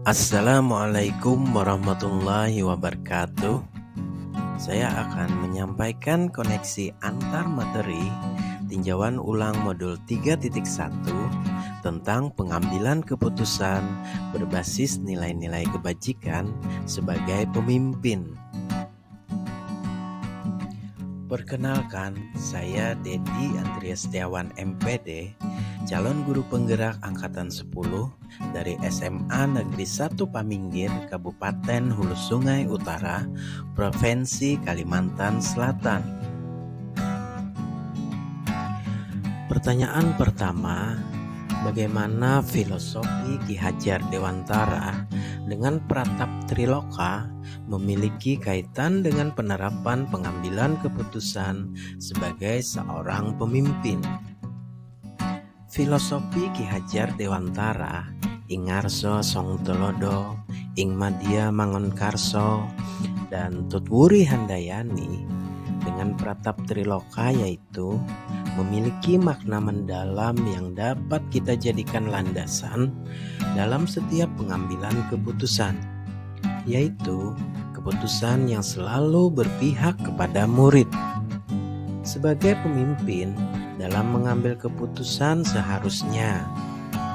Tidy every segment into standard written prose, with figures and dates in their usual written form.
Assalamualaikum warahmatullahi wabarakatuh. Saya akan menyampaikan koneksi antar materi tinjauan ulang modul 3.1 tentang pengambilan keputusan berbasis nilai-nilai kebajikan sebagai pemimpin. Perkenalkan, saya Dedi Andreas Setiawan MPD, calon guru penggerak angkatan 10 dari SMA Negeri 1 Paminggir, Kabupaten Hulu Sungai Utara, Provinsi Kalimantan Selatan. Pertanyaan pertama, bagaimana filosofi Ki Hajar Dewantara dengan Pratap Triloka memiliki kaitan dengan penerapan pengambilan keputusan sebagai seorang pemimpin? Filosofi Ki Hajar Dewantara ing ngarsa Songtolodo, ing madya Mangonkarso, dan Tutwuri Handayani dengan Pratap Triloka yaitu memiliki makna mendalam yang dapat kita jadikan landasan dalam setiap pengambilan keputusan, yaitu keputusan yang selalu berpihak kepada murid. Sebagai pemimpin, dalam mengambil keputusan seharusnya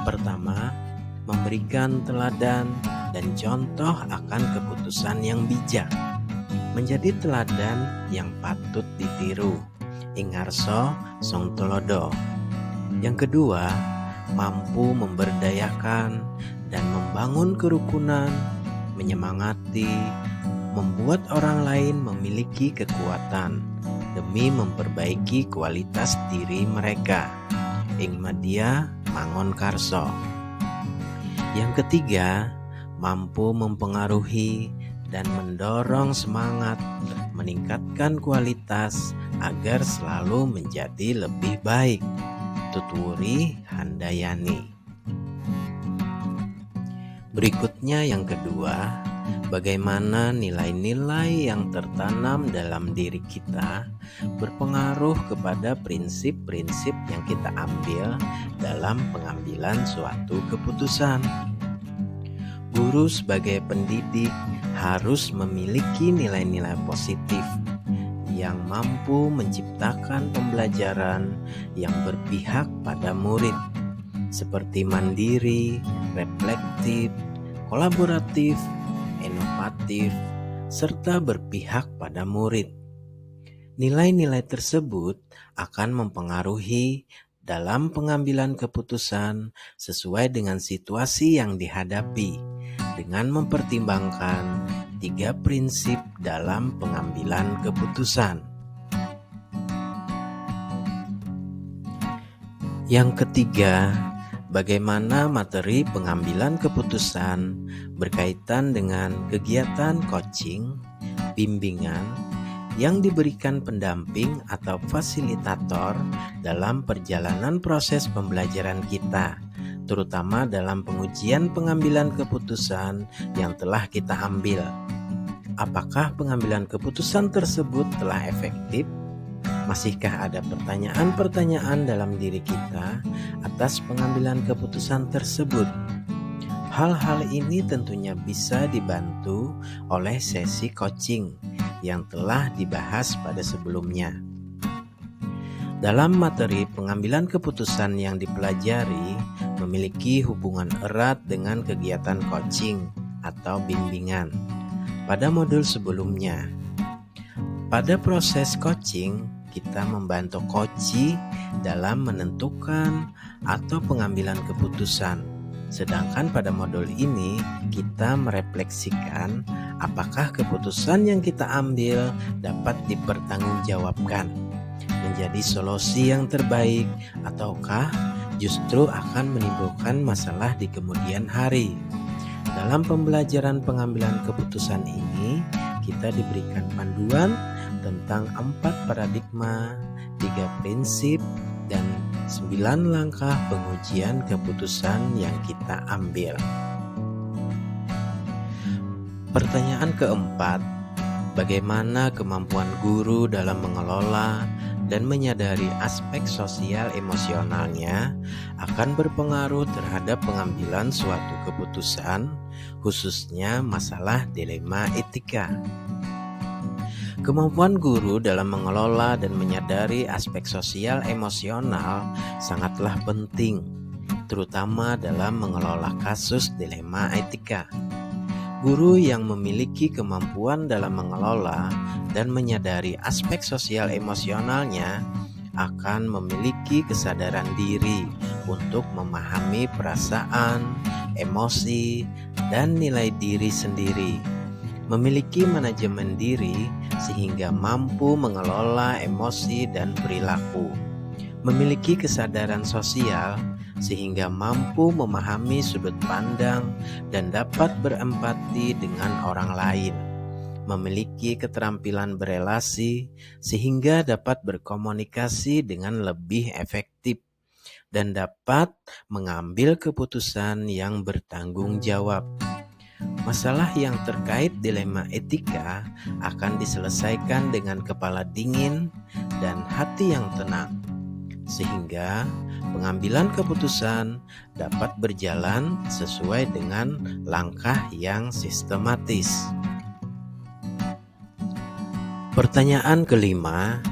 pertama, memberikan teladan dan contoh akan keputusan yang bijak, menjadi teladan yang patut ditiru, ing ngarsa Songtolodo. Yang kedua, mampu memberdayakan dan membangun kerukunan, menyemangati, membuat orang lain memiliki kekuatan demi memperbaiki kualitas diri mereka, ing madya Mangonkarso. Yang ketiga, mampu mempengaruhi dan mendorong semangat, meningkatkan kualitas agar selalu menjadi lebih baik, Tutwuri Handayani. Berikutnya yang kedua, bagaimana nilai-nilai yang tertanam dalam diri kita berpengaruh kepada prinsip-prinsip yang kita ambil dalam pengambilan suatu keputusan. Guru sebagai pendidik harus memiliki nilai-nilai positif yang mampu menciptakan pembelajaran yang berpihak pada murid, seperti mandiri, reflektif, kolaboratif, inovatif, serta berpihak pada murid. Nilai-nilai tersebut akan mempengaruhi dalam pengambilan keputusan sesuai dengan situasi yang dihadapi, dengan mempertimbangkan 3 prinsip dalam pengambilan keputusan. Yang ketiga, bagaimana materi pengambilan keputusan berkaitan dengan kegiatan coaching, bimbingan yang diberikan pendamping atau fasilitator dalam perjalanan proses pembelajaran kita, terutama dalam pengujian pengambilan keputusan yang telah kita ambil. Apakah pengambilan keputusan tersebut telah efektif? Masihkah ada pertanyaan-pertanyaan dalam diri kita atas pengambilan keputusan tersebut? Hal-hal ini tentunya bisa dibantu oleh sesi coaching yang telah dibahas pada sebelumnya. Dalam materi pengambilan keputusan yang dipelajari memiliki hubungan erat dengan kegiatan coaching atau bimbingan pada modul sebelumnya. Pada proses coaching, kita membantu coachee dalam menentukan atau pengambilan keputusan. Sedangkan pada modul ini kita merefleksikan apakah keputusan yang kita ambil dapat dipertanggungjawabkan, menjadi solusi yang terbaik, ataukah justru akan menimbulkan masalah di kemudian hari. Dalam pembelajaran pengambilan keputusan ini, kita diberikan panduan tentang 4 paradigma, 3 prinsip, dan 9 langkah pengujian keputusan yang kita ambil. Pertanyaan keempat, bagaimana kemampuan guru dalam mengelola dan menyadari aspek sosial emosionalnya akan berpengaruh terhadap pengambilan suatu keputusan, khususnya masalah dilema etika. Kemampuan guru dalam mengelola dan menyadari aspek sosial emosional sangatlah penting, terutama dalam mengelola kasus dilema etika. Guru yang memiliki kemampuan dalam mengelola dan menyadari aspek sosial emosionalnya akan memiliki kesadaran diri untuk memahami perasaan, emosi, dan nilai diri sendiri. Memiliki manajemen diri sehingga mampu mengelola emosi dan perilaku. Memiliki kesadaran sosial sehingga mampu memahami sudut pandang dan dapat berempati dengan orang lain. Memiliki keterampilan berelasi sehingga dapat berkomunikasi dengan lebih efektif dan dapat mengambil keputusan yang bertanggung jawab. Masalah yang terkait dilema etika akan diselesaikan dengan kepala dingin dan hati yang tenang, sehingga pengambilan keputusan dapat berjalan sesuai dengan langkah yang sistematis. Pertanyaan kelima,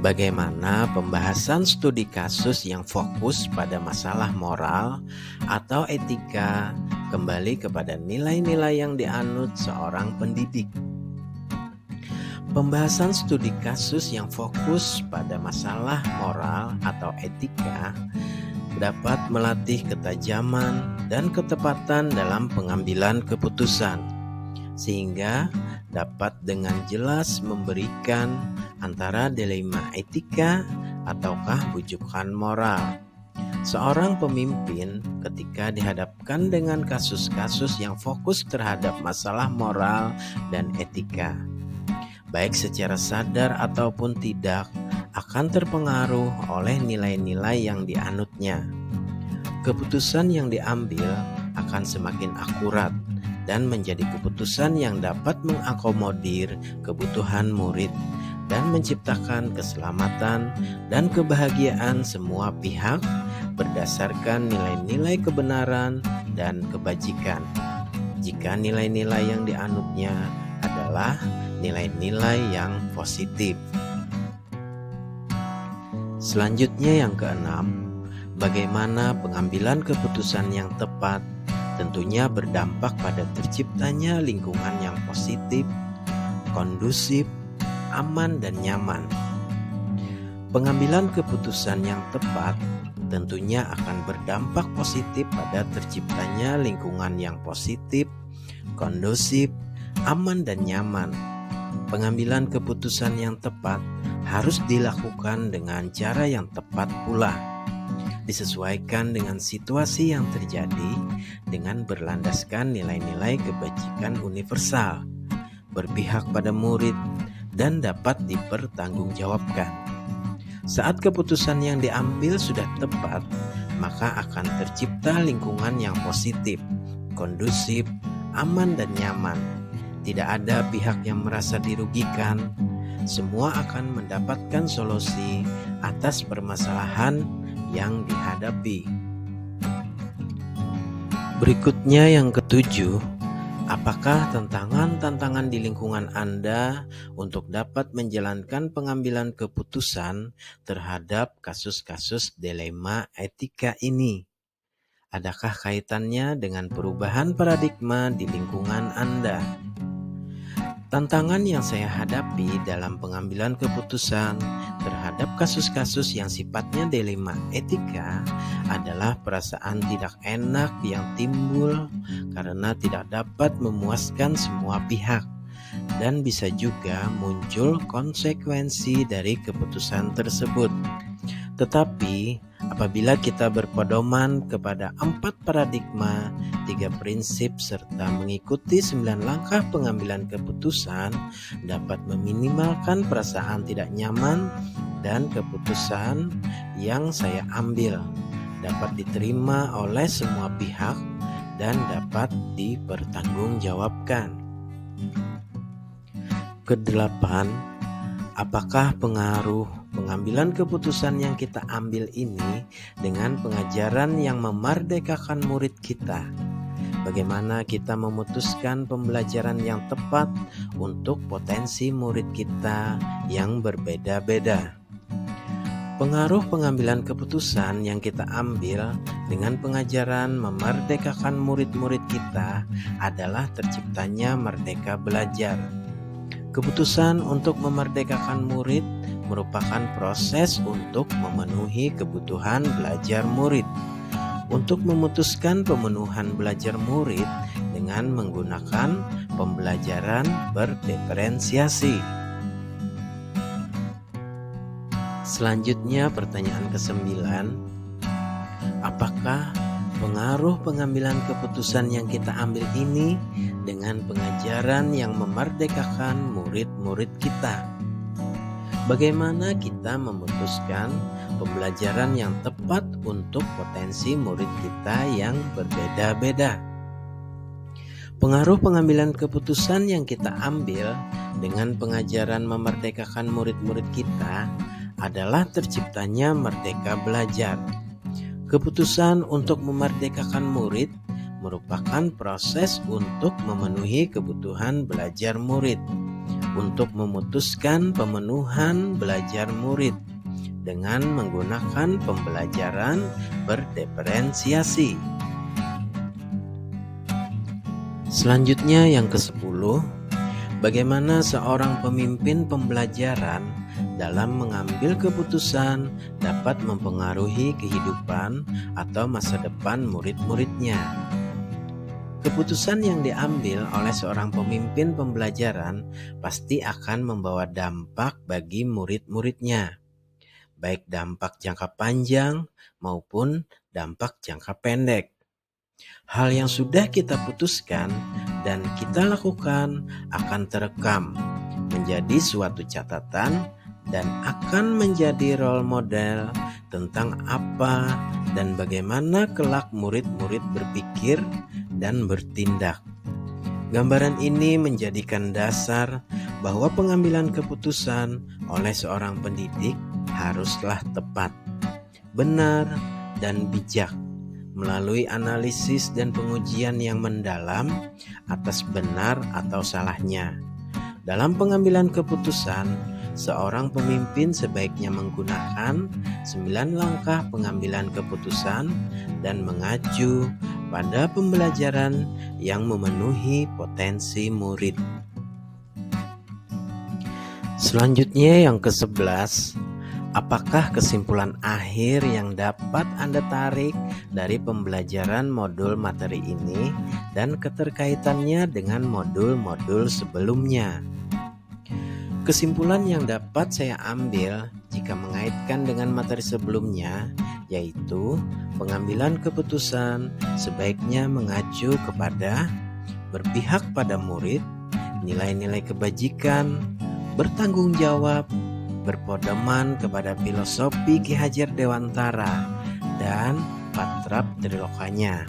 bagaimana pembahasan studi kasus yang fokus pada masalah moral atau etika kembali kepada nilai-nilai yang dianut seorang pendidik? Pembahasan studi kasus yang fokus pada masalah moral atau etika dapat melatih ketajaman dan ketepatan dalam pengambilan keputusan, sehingga dapat dengan jelas memberikan antara dilema etika ataukah bujukan moral. Seorang pemimpin ketika dihadapkan dengan kasus-kasus yang fokus terhadap masalah moral dan etika, baik secara sadar ataupun tidak, akan terpengaruh oleh nilai-nilai yang dianutnya. Keputusan yang diambil akan semakin akurat dan menjadi keputusan yang dapat mengakomodir kebutuhan murid dan menciptakan keselamatan dan kebahagiaan semua pihak berdasarkan nilai-nilai kebenaran dan kebajikan. Jika nilai-nilai yang dianutnya adalah nilai-nilai yang positif. Selanjutnya yang keenam, bagaimana pengambilan keputusan yang tepat tentunya berdampak pada terciptanya lingkungan yang positif, kondusif, aman, dan nyaman. Pengambilan keputusan yang tepat tentunya akan berdampak positif pada terciptanya lingkungan yang positif, kondusif, aman, dan nyaman. Pengambilan keputusan yang tepat harus dilakukan dengan cara yang tepat pula, disesuaikan dengan situasi yang terjadi dengan berlandaskan nilai-nilai kebajikan universal, berpihak pada murid, dan dapat dipertanggungjawabkan. Saat keputusan yang diambil sudah tepat, maka akan tercipta lingkungan yang positif, kondusif, aman, dan nyaman. Tidak ada pihak yang merasa dirugikan. Semua akan mendapatkan solusi atas permasalahan yang dihadapi. Berikutnya yang ketujuh, apakah tantangan-tantangan di lingkungan Anda untuk dapat menjalankan pengambilan keputusan terhadap kasus-kasus dilema etika ini? Adakah kaitannya dengan perubahan paradigma di lingkungan Anda? Tantangan yang saya hadapi dalam pengambilan keputusan terhadap kasus-kasus yang sifatnya dilema etika adalah perasaan tidak enak yang timbul karena tidak dapat memuaskan semua pihak, dan bisa juga muncul konsekuensi dari keputusan tersebut. Tetapi apabila kita berpedoman kepada 4 paradigma, 3 prinsip, serta mengikuti 9 langkah pengambilan keputusan, dapat meminimalkan perasaan tidak nyaman dan keputusan yang saya ambil dapat diterima oleh semua pihak dan dapat dipertanggungjawabkan. Kedelapan, apakah pengaruh pengambilan keputusan yang kita ambil ini dengan pengajaran yang memerdekakan murid kita. Bagaimana kita memutuskan pembelajaran yang tepat untuk potensi murid kita yang berbeda-beda. Pengaruh pengambilan keputusan yang kita ambil dengan pengajaran memerdekakan murid-murid kita adalah terciptanya Merdeka Belajar. Keputusan untuk memerdekakan murid merupakan proses untuk memenuhi kebutuhan belajar murid. Untuk memutuskan pemenuhan belajar murid dengan menggunakan pembelajaran berdiferensiasi. Selanjutnya pertanyaan ke-9. Apakah pengaruh pengambilan keputusan yang kita ambil ini dengan pengajaran yang memerdekakan murid-murid kita? Bagaimana kita memutuskan pembelajaran yang tepat untuk potensi murid kita yang berbeda-beda? Pengaruh pengambilan keputusan yang kita ambil dengan pengajaran memerdekakan murid-murid kita adalah terciptanya Merdeka Belajar. Keputusan untuk memerdekakan murid merupakan proses untuk memenuhi kebutuhan belajar murid. Untuk memutuskan pemenuhan belajar murid dengan menggunakan pembelajaran berdiferensiasi. Selanjutnya yang ke-10, bagaimana seorang pemimpin pembelajaran dalam mengambil keputusan dapat mempengaruhi kehidupan atau masa depan murid-muridnya. Keputusan yang diambil oleh seorang pemimpin pembelajaran pasti akan membawa dampak bagi murid-muridnya, baik dampak jangka panjang maupun dampak jangka pendek. Hal yang sudah kita putuskan dan kita lakukan akan terekam menjadi suatu catatan dan akan menjadi role model tentang apa dan bagaimana kelak murid-murid berpikir dan bertindak. Gambaran ini menjadikan dasar bahwa pengambilan keputusan oleh seorang pendidik haruslah tepat, benar, dan bijak melalui analisis dan pengujian yang mendalam atas benar atau salahnya. Dalam pengambilan keputusan, seorang pemimpin sebaiknya menggunakan 9 langkah pengambilan keputusan dan mengacu pada pembelajaran yang memenuhi potensi murid. Selanjutnya yang ke-11, apakah kesimpulan akhir yang dapat Anda tarik dari pembelajaran modul materi ini dan keterkaitannya dengan modul-modul sebelumnya? Kesimpulan yang dapat saya ambil jika mengaitkan dengan materi sebelumnya yaitu pengambilan keputusan sebaiknya mengacu kepada berpihak pada murid, nilai-nilai kebajikan, bertanggung jawab, berpedoman kepada filosofi Ki Hajar Dewantara dan patrap trilokanya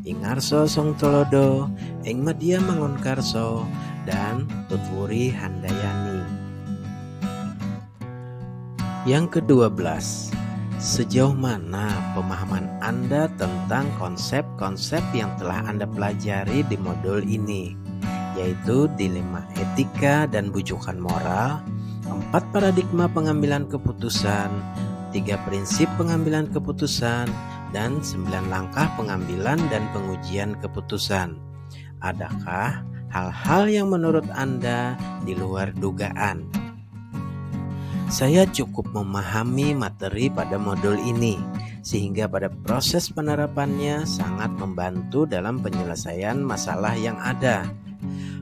Ingarso Songtolodo, Ing Madya Mangunkarso, dan Tutwuri Handayani. Yang ke-12, sejauh mana pemahaman Anda tentang konsep-konsep yang telah Anda pelajari di modul ini, yaitu dilema etika dan bujukan moral, 4 paradigma pengambilan keputusan, 3 prinsip pengambilan keputusan, dan 9 langkah pengambilan dan pengujian keputusan. Adakah hal-hal yang menurut Anda di luar dugaan? Saya cukup memahami materi pada modul ini, sehingga pada proses penerapannya sangat membantu dalam penyelesaian masalah yang ada.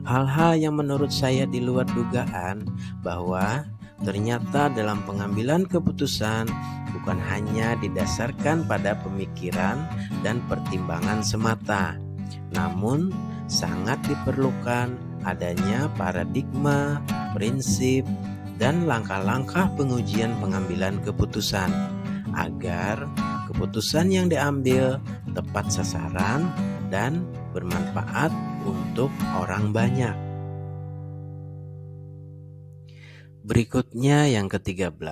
Hal-hal yang menurut saya di luar dugaan bahwa ternyata dalam pengambilan keputusan bukan hanya didasarkan pada pemikiran dan pertimbangan semata, namun sangat diperlukan adanya paradigma, prinsip, dan langkah-langkah pengujian pengambilan keputusan agar keputusan yang diambil tepat sasaran dan bermanfaat untuk orang banyak. Berikutnya yang ke-13,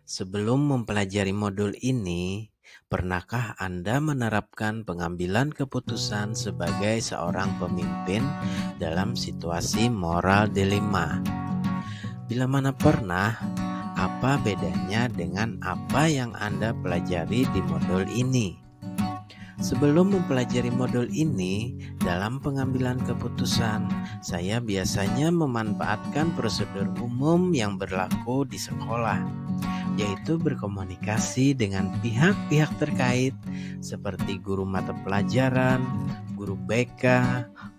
Sebelum mempelajari modul ini, pernahkah Anda menerapkan pengambilan keputusan sebagai seorang pemimpin dalam situasi moral dilema? Bila mana pernah, apa bedanya dengan apa yang Anda pelajari di modul ini? Sebelum mempelajari modul ini, dalam pengambilan keputusan, saya biasanya memanfaatkan prosedur umum yang berlaku di sekolah, yaitu berkomunikasi dengan pihak-pihak terkait seperti guru mata pelajaran, guru BK,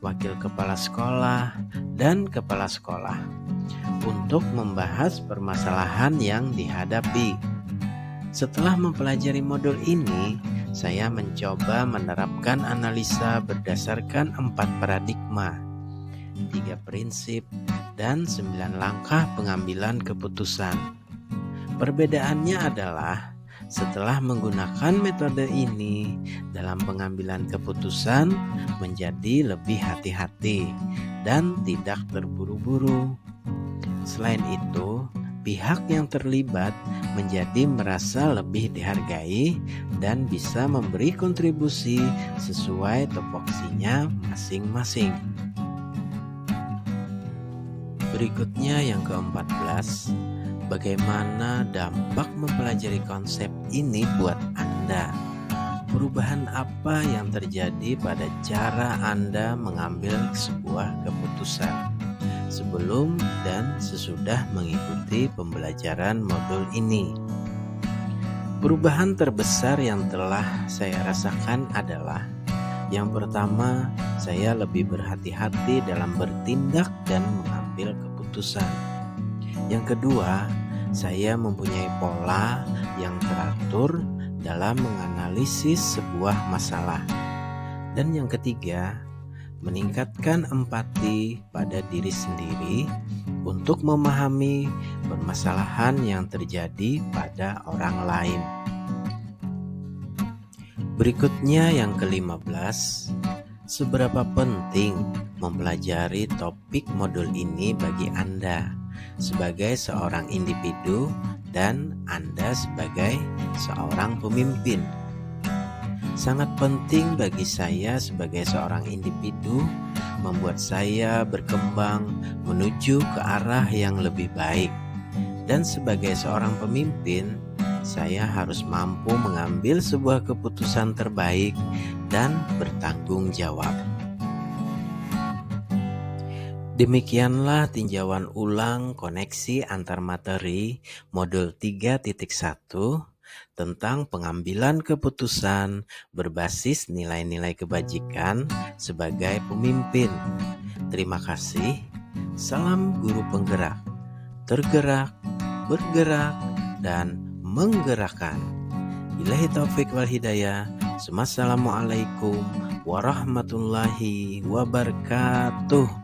wakil kepala sekolah, dan kepala sekolah untuk membahas permasalahan yang dihadapi. Setelah mempelajari modul ini, saya mencoba menerapkan analisa berdasarkan 4 paradigma, 3 prinsip, dan 9 langkah pengambilan keputusan. Perbedaannya adalah setelah menggunakan metode ini dalam pengambilan keputusan menjadi lebih hati-hati dan tidak terburu-buru. Selain itu, pihak yang terlibat menjadi merasa lebih dihargai dan bisa memberi kontribusi sesuai topoksinya masing-masing. Berikutnya yang ke-14, bagaimana dampak mempelajari konsep ini buat Anda? Perubahan apa yang terjadi pada cara Anda mengambil sebuah keputusan sebelum dan sesudah mengikuti pembelajaran modul ini? Perubahan terbesar yang telah saya rasakan adalah: yang pertama, saya lebih berhati-hati dalam bertindak dan mengambil keputusan. Yang kedua, saya mempunyai pola yang teratur dalam menganalisis sebuah masalah. Dan yang ketiga, meningkatkan empati pada diri sendiri untuk memahami permasalahan yang terjadi pada orang lain. Berikutnya yang ke-15, seberapa penting mempelajari topik modul ini bagi Anda sebagai seorang individu dan Anda sebagai seorang pemimpin? Sangat penting bagi saya sebagai seorang individu, membuat saya berkembang menuju ke arah yang lebih baik. Dan sebagai seorang pemimpin, saya harus mampu mengambil sebuah keputusan terbaik dan bertanggung jawab. Demikianlah tinjauan ulang koneksi antar materi modul 3.1 tentang pengambilan keputusan berbasis nilai-nilai kebajikan sebagai pemimpin. Terima kasih. Salam guru penggerak, tergerak, bergerak, dan menggerakkan. Billahi taufik wal hidayah. Wassalamualaikum warahmatullahi wabarakatuh.